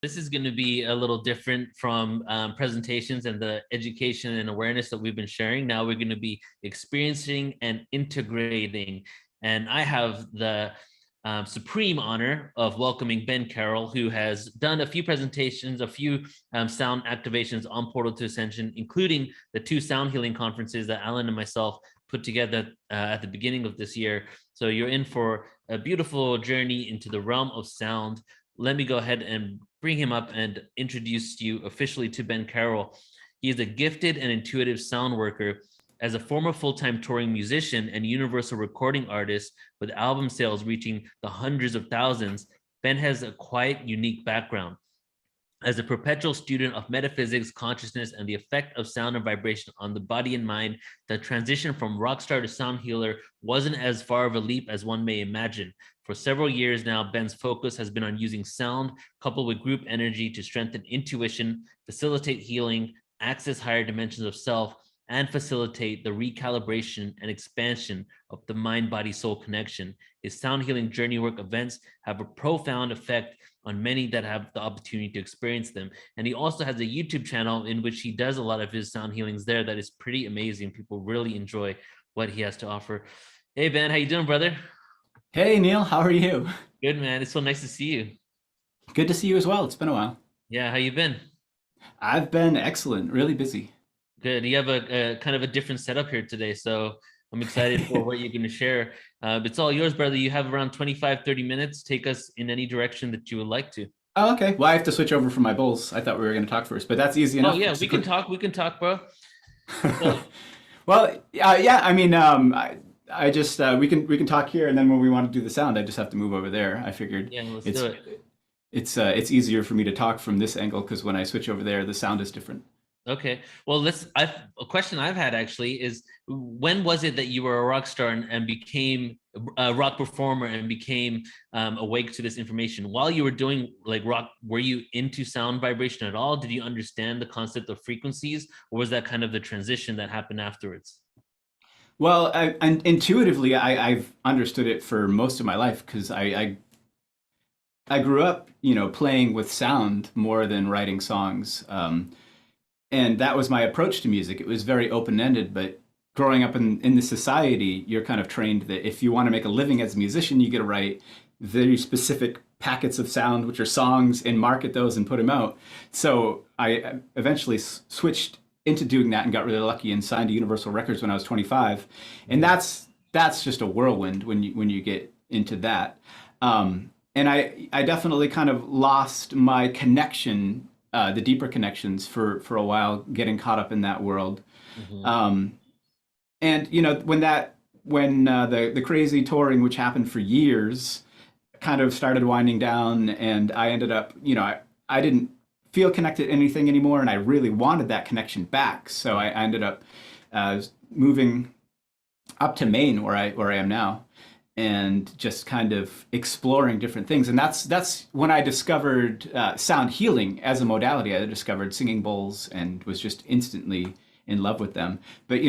This is going to be a little different from presentations and the education and awareness that we've been sharing. Now we're going to be experiencing and integrating. And I have the supreme honor of welcoming Ben Carroll, who has done a few presentations, a few sound activations on Portal to Ascension, including the 2 sound healing conferences that Alan and myself put together at the beginning of this year. So you're in for a beautiful journey into the realm of sound. Let me go ahead and bring him up and introduce you officially to Ben Carroll. He is a gifted and intuitive sound worker. As a former full-time touring musician and universal recording artist with album sales reaching the hundreds of thousands, Ben has a quite unique background. As a perpetual student of metaphysics, consciousness, and the effect of sound and vibration on the body and mind, the transition from rock star to sound healer wasn't as far of a leap as one may imagine. For several years now, Ben's focus has been on using sound coupled with group energy to strengthen intuition, facilitate healing, access higher dimensions of self, and facilitate the recalibration and expansion of the mind-body-soul connection. His sound healing journey work events have a profound effect on many that have the opportunity to experience them. And he also has a YouTube channel in which he does a lot of his sound healings there that is pretty amazing. People really enjoy what he has to offer. Hey, Ben, how you doing, brother? Hey Neil, how are you? Good, man. It's so nice to see you. Good to see you as well. It's been a while. Yeah, how you been? I've been excellent, really busy. Good. You have a kind of a different setup here today, so I'm excited for what you're going to share. It's all yours, brother. You have around 25, 30 minutes. Take us in any direction that you would like to. Oh, okay. Well, I have to switch over from my bowls. I thought we were going to talk first, but that's easy Oh, enough. yeah, It's we can talk. We can talk, bro. So, Well, yeah. I mean, I just we can talk here, and then when we want to do the sound, I just have to move over there. I figured yeah, let's it's do it. it's easier for me to talk from this angle because when I switch over there, the sound is different. Okay. Well, a question I've had actually is, when was it that you were a rock star and became a rock performer and became awake to this information? While you were doing like rock, were you into sound vibration at all? Did you understand the concept of frequencies, or was that kind of the transition that happened afterwards? Well, and intuitively, I've understood it for most of my life because I grew up, playing with sound more than writing songs. And that was my approach to music. It was very open-ended, but growing up in the society, you're kind of trained that if you want to make a living as a musician, you got to write very specific packets of sound, which are songs, and market those and put them out. So I eventually switched into doing that and got really lucky and signed to Universal Records when I was 25. And that's just a whirlwind when you get into that. And I definitely kind of lost my connection, the deeper connections for a while, getting caught up in that world. Hmm. Um, and when the crazy touring, which happened for years, kind of started winding down, and I ended up, I didn't feel connected to anything anymore, and I really wanted that connection back. So I ended up moving up to Maine, where I am now, and just kind of exploring different things. And that's when I discovered sound healing as a modality. I discovered singing bowls and was just instantly in love with them. But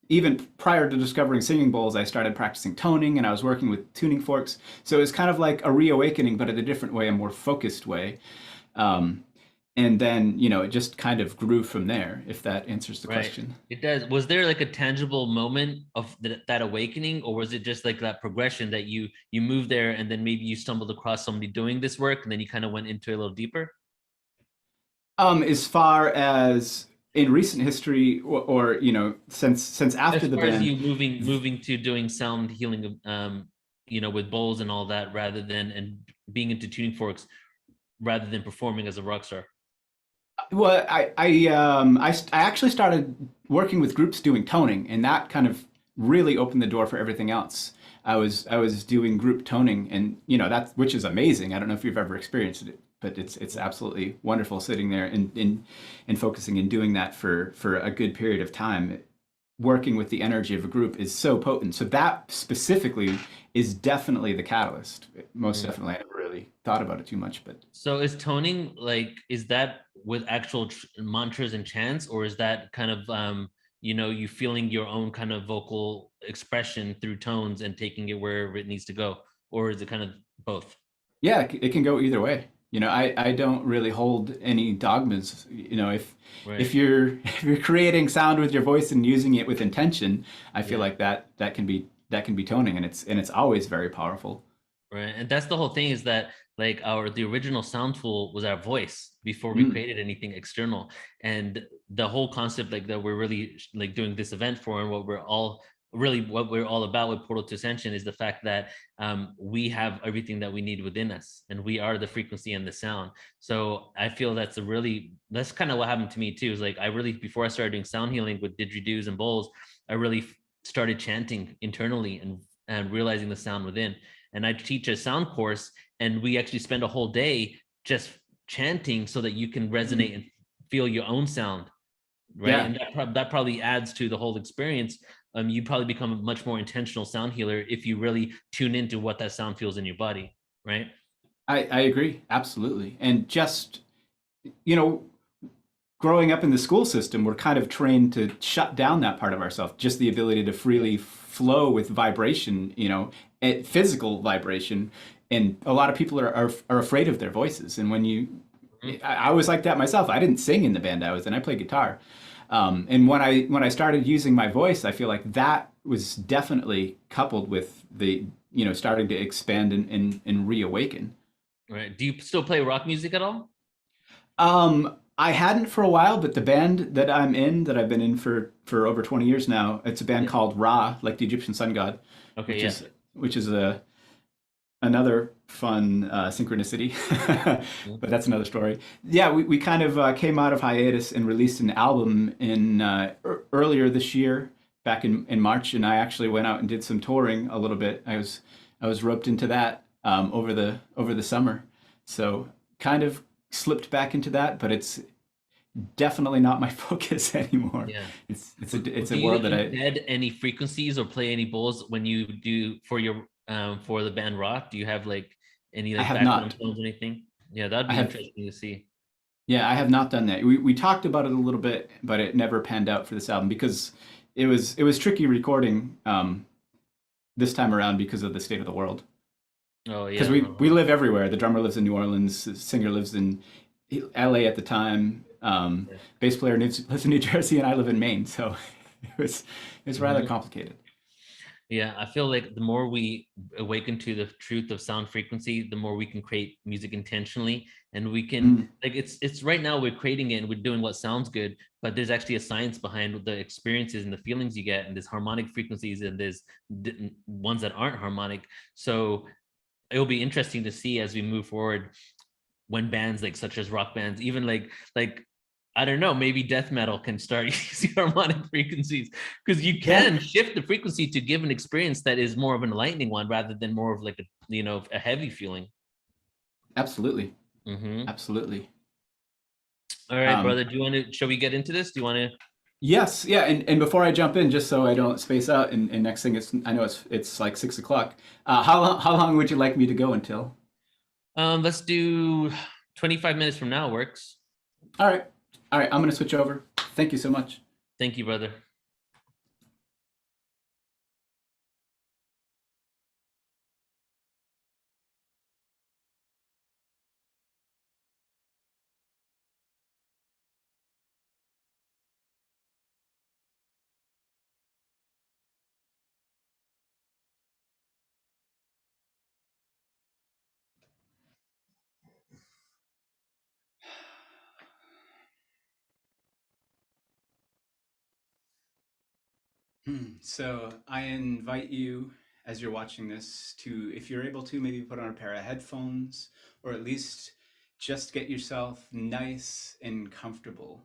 even prior to discovering singing bowls, I started practicing toning, and I was working with tuning forks. So it was kind of like a reawakening, but in a different way, a more focused way. Um, and then it just kind of grew from there, if that answers the Right. question. It does. Was there like a tangible moment of that awakening, or was it just like that progression that you moved there and then maybe you stumbled across somebody doing this work and then you kind of went into it a little deeper? As far as in recent history, or since after As the far as band. you moving to doing sound healing, with bowls and all that, rather than and being into tuning forks, rather than performing as a rock star. Well, I actually started working with groups doing toning, and that kind of really opened the door for everything else. I was doing group toning, and that, which is amazing. I don't know if you've ever experienced it, but it's absolutely wonderful sitting there and focusing and doing that for a good period of time. Working with the energy of a group is so potent. So that specifically is definitely the catalyst. Most Mm. definitely, I never really thought about it too much, but So is toning like, is that with actual mantras and chants, or is that kind of you feeling your own kind of vocal expression through tones and taking it wherever it needs to go, or is it kind of both? yeah, it can go either way. I don't really hold any dogmas. If Right. if you're creating sound with your voice and using it with intention, I feel Yeah. like that can be toning, and it's always very powerful. Right. And that's the whole thing, is that like the original sound tool was our voice before we Mm, created anything external. And the whole concept like that we're really like doing this event for, and what we're all about with Portal to Ascension, is the fact that we have everything that we need within us, and we are the frequency and the sound. So I feel that's kind of what happened to me too. Is like I really, before I started doing sound healing with didgeridoos and bowls, I really started chanting internally and realizing the sound within. And I teach a sound course, and we actually spend a whole day just chanting so that you can mm. resonate and feel your own sound, right? Yeah, And that probably adds to the whole experience. You probably become a much more intentional sound healer if you really tune into what that sound feels in your body, right? I agree absolutely. And just you know, growing up in the school system, we're kind of trained to shut down that part of ourselves, just the ability to Yeah. freely flow with vibration, physical vibration. And a lot of people are afraid of their voices. And Mhm. I was like that myself. I didn't sing in the band I was in. I played guitar. And when I started using my voice, I feel like that was definitely coupled with the, starting to expand and reawaken. Right. Do you still play rock music at all? I hadn't for a while, but the band that I'm in, that I've been in for over 20 years now, it's a band Yeah. called Ra, like the Egyptian sun god, Okay. which Yeah. is which is a another fun synchronicity, Yeah. but that's another story. Yeah, we kind of came out of hiatus and released an album in earlier this year, back in March, and I actually went out and did some touring a little bit. I was roped into that over the summer, so kind of slipped back into that, but it's definitely not my focus anymore. Yeah. It's Do a you world that I embed any frequencies or play any bowls when you do for the band rock? Do you have like any I like have background not. tones or anything? Yeah, that'd I be have interesting to see. Yeah, I have not done that. We talked about it a little bit, but it never panned out for this album because it was tricky recording this time around because of the state of the world. Oh Because yeah. we live everywhere. The drummer lives in New Orleans, the singer lives in LA at the time. Bass player lives in New Jersey, and I live in Maine. So it was rather Mhm. complicated. Yeah, I feel like the more we awaken to the truth of sound frequency, the more we can create music intentionally, and we can Mm, like it's right now we're creating it and we're doing what sounds good, but there's actually a science behind the experiences and the feelings you get, and there's harmonic frequencies and there's ones that aren't harmonic. So it'll be interesting to see as we move forward when bands like such as rock bands, even like I don't know, maybe death metal can start using harmonic frequencies, because you yeah, can shift the frequency to give an experience that is more of an enlightening one rather than more of like a heavy feeling. absolutely, Mm-hmm. absolutely. All right, Um, brother. Do you want to? Shall we get into this? Do you want to? Yes, yeah, and before I jump in, just so I don't space out, and next thing I know it's like 6 o'clock. How long would you like me to go until? Let's do 25 minutes from now. Works. All right, all right, I'm gonna switch over. Thank you so much. Thank you, brother. So I invite you, as you're watching this, to, if you're able to, maybe put on a pair of headphones, or at least just get yourself nice and comfortable.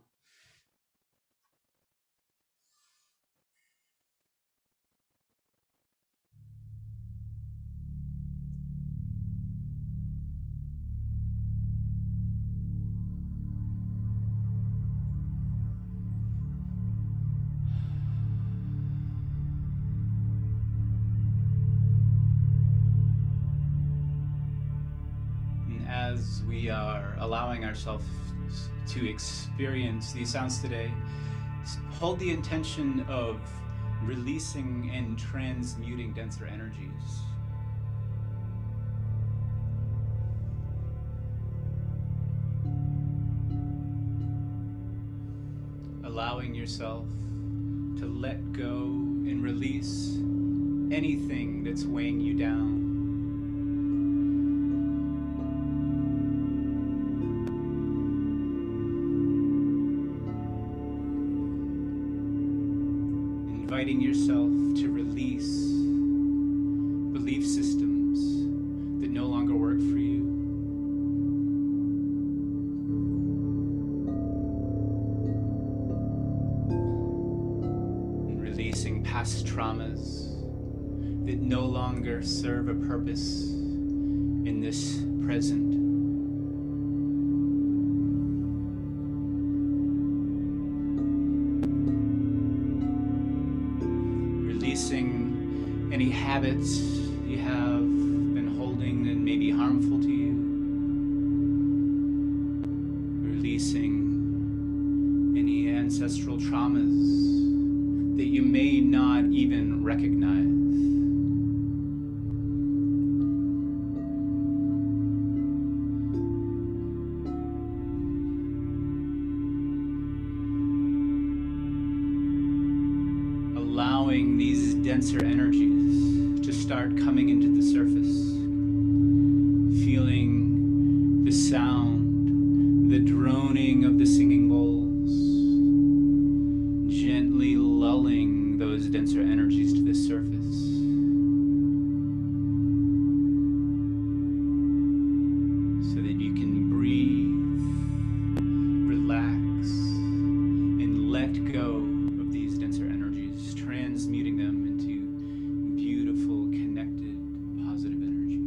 And as we are allowing ourselves to experience these sounds today, hold the intention of releasing and transmuting denser energies. allowing yourself to let go and release anything that's weighing you down. Inviting yourself to release belief systems that no longer work for you. And releasing past traumas that no longer serve a purpose in this present. Releasing any habits you have been holding that may be harmful to you. Releasing any ancestral traumas that you may not even recognize. Allowing these denser energies to start coming into the surface, feeling the sound, the droning of the singing bowls, gently lulling those denser energies to the surface, so that you can breathe, relax, and let go of these denser energies, transmuting them into beautiful, connected, positive energy.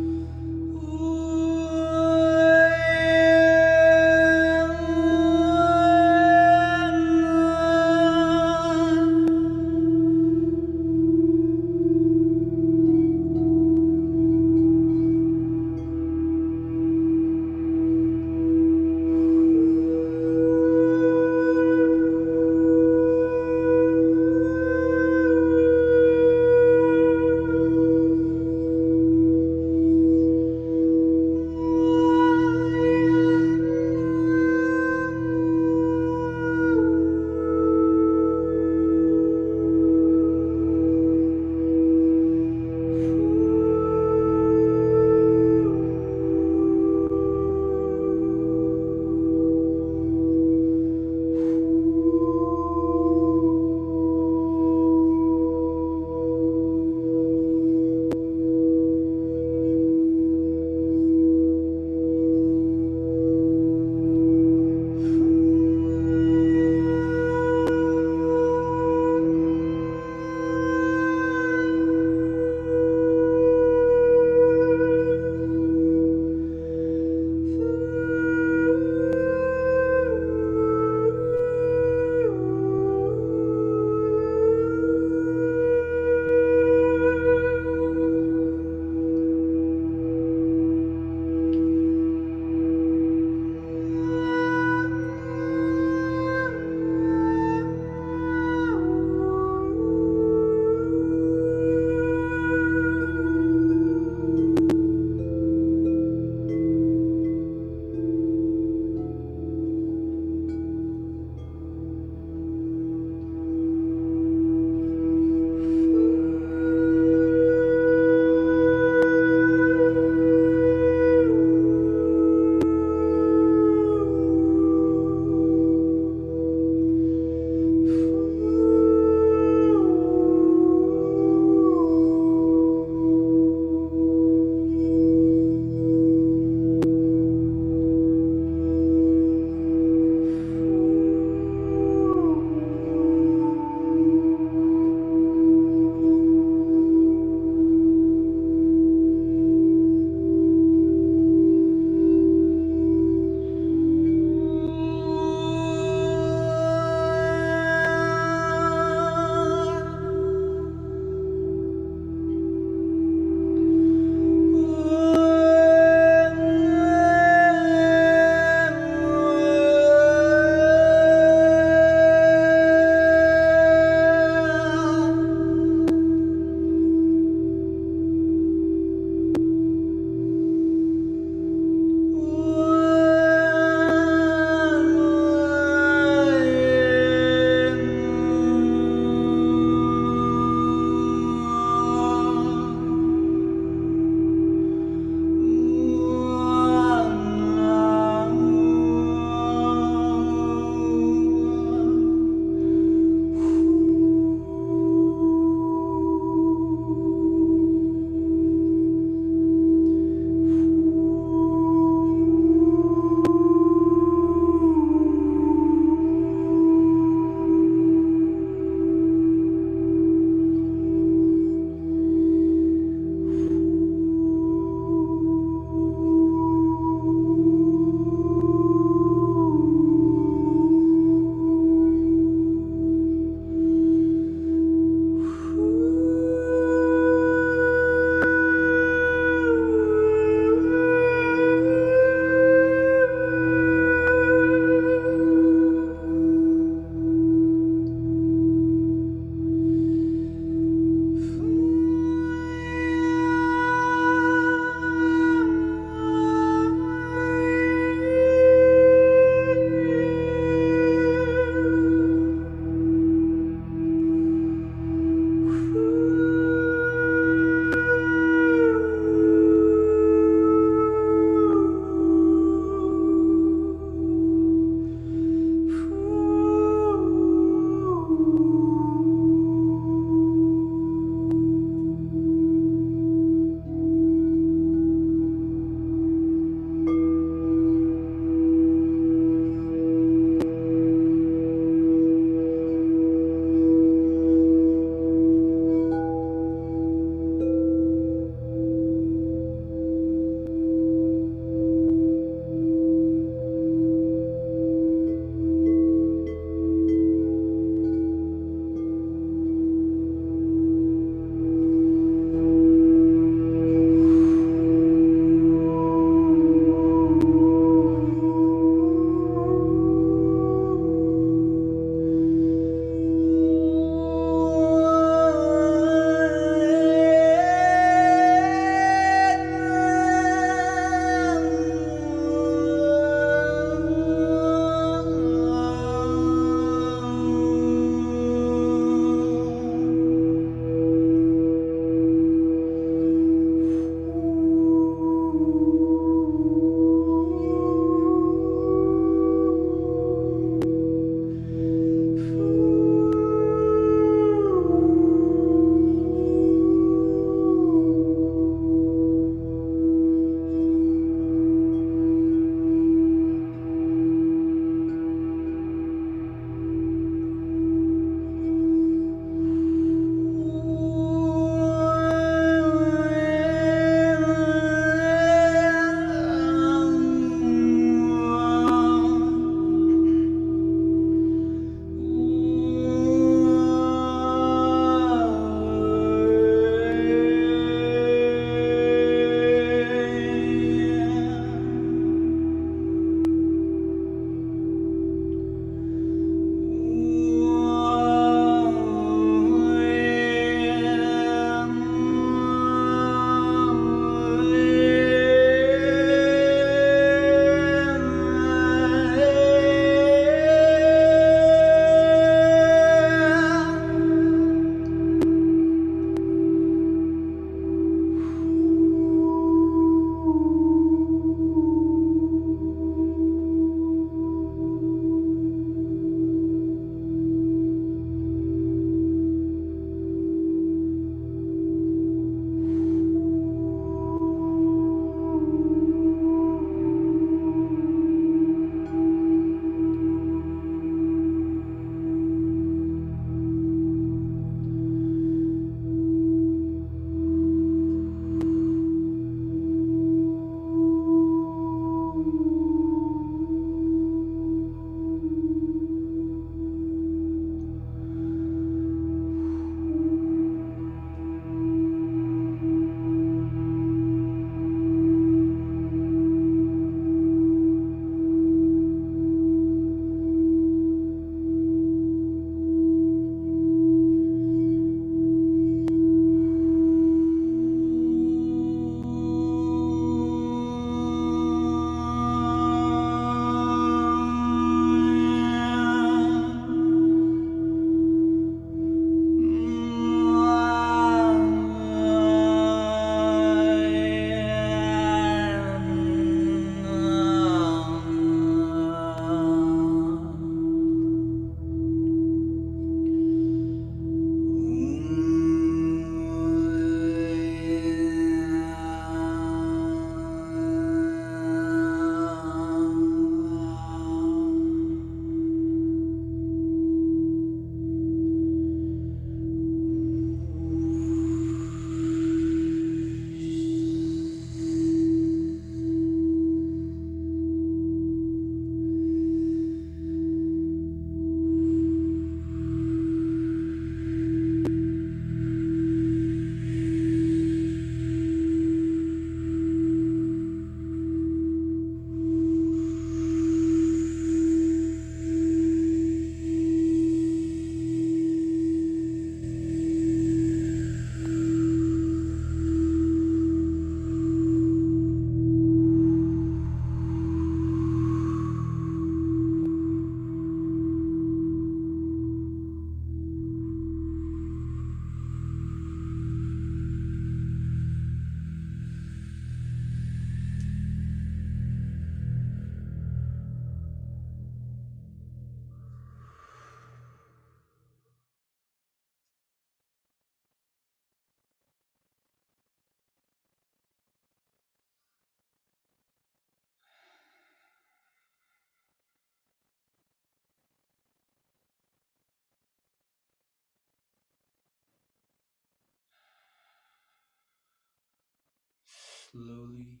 slowly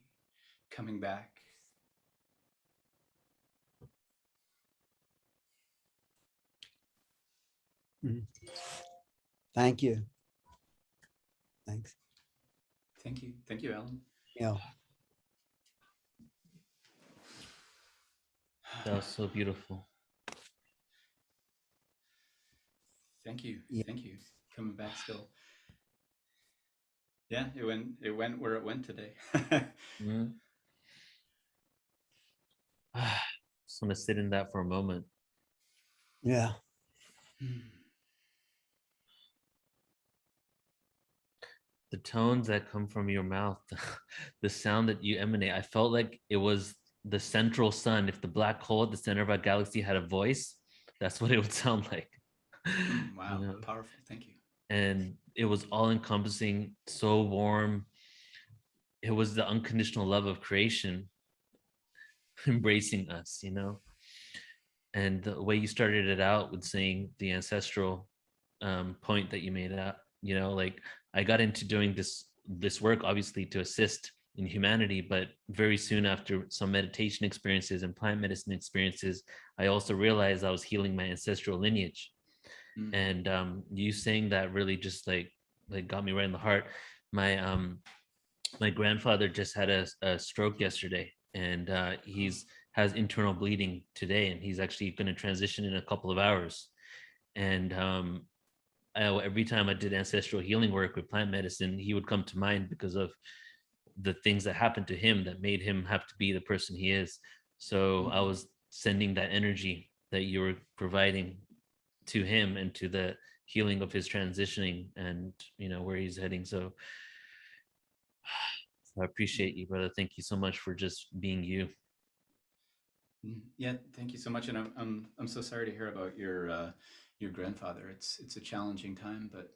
coming back. Thank you. Thanks. Thank you. Thank you, Alan. Yeah. That was so beautiful. Thank you. Yeah. Thank you. Coming back still. Yeah, it went where it went today. Mm. Just want to sit in that for a moment. Yeah. The tones that come from your mouth, the sound that you emanate, I felt like it was the central sun. If the black hole at the center of our galaxy had a voice, that's what it would sound like. Wow, You know, powerful. Thank you. and it was all encompassing, so warm. It was the unconditional love of creation embracing us, you know. And the way you started it out with saying the ancestral point that you made out, you know, like I got into doing this work obviously to assist in humanity, but very soon after some meditation experiences and plant medicine experiences, I also realized I was healing my ancestral lineage. And you saying that really just like got me right in the heart. My grandfather just had a stroke yesterday, and he's has internal bleeding today, and he's actually going to transition in a couple of hours. And every time I did ancestral healing work with plant medicine, he would come to mind because of the things that happened to him that made him have to be the person he is. So I was sending that energy that you were providing to him and to the healing of his transitioning and, you know, where he's heading. So I appreciate you, brother. Thank you so much for just being you. Yeah, thank you so much, and I'm so sorry to hear about your grandfather. It's a challenging time, but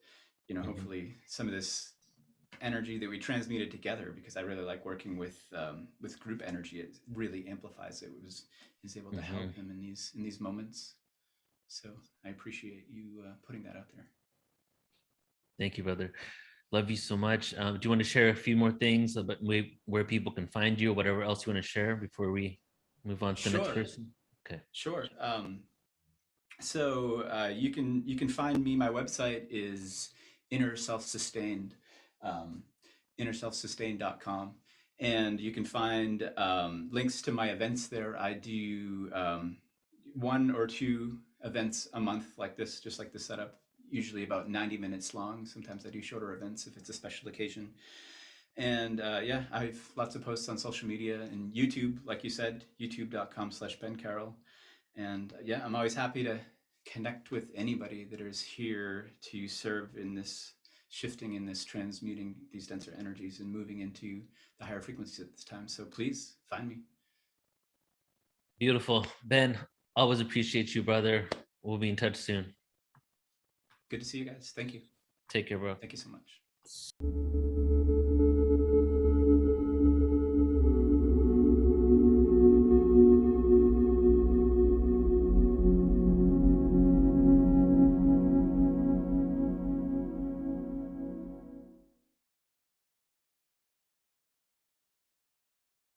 you know, hopefully some of this energy that we transmuted together, because I really like working with group energy. It really amplifies it. It was is able to help him in these moments. So I appreciate you putting that out there. Thank you, brother. Love you so much. Do you want to share a few more things about where people can find you, or whatever else you want to share before we move on to the next Sure, person? Okay. sure. So you can find me. My website is Inner Self Sustained, um, innerselfsustained.com, and you can find links to my events there. I do one or two events a month like this, just like the setup. Usually about 90 minutes long. Sometimes I do shorter events if it's a special occasion. And yeah, I have lots of posts on social media and YouTube, like you said, youtube.com/Ben Carroll. And yeah, I'm always happy to connect with anybody that is here to serve in this shifting, in this transmuting these denser energies and moving into the higher frequencies at this time. So please find me. Beautiful. Ben, always appreciate you, brother. We'll be in touch soon. Good to see you guys. Thank you. Take care, bro. Thank you so much.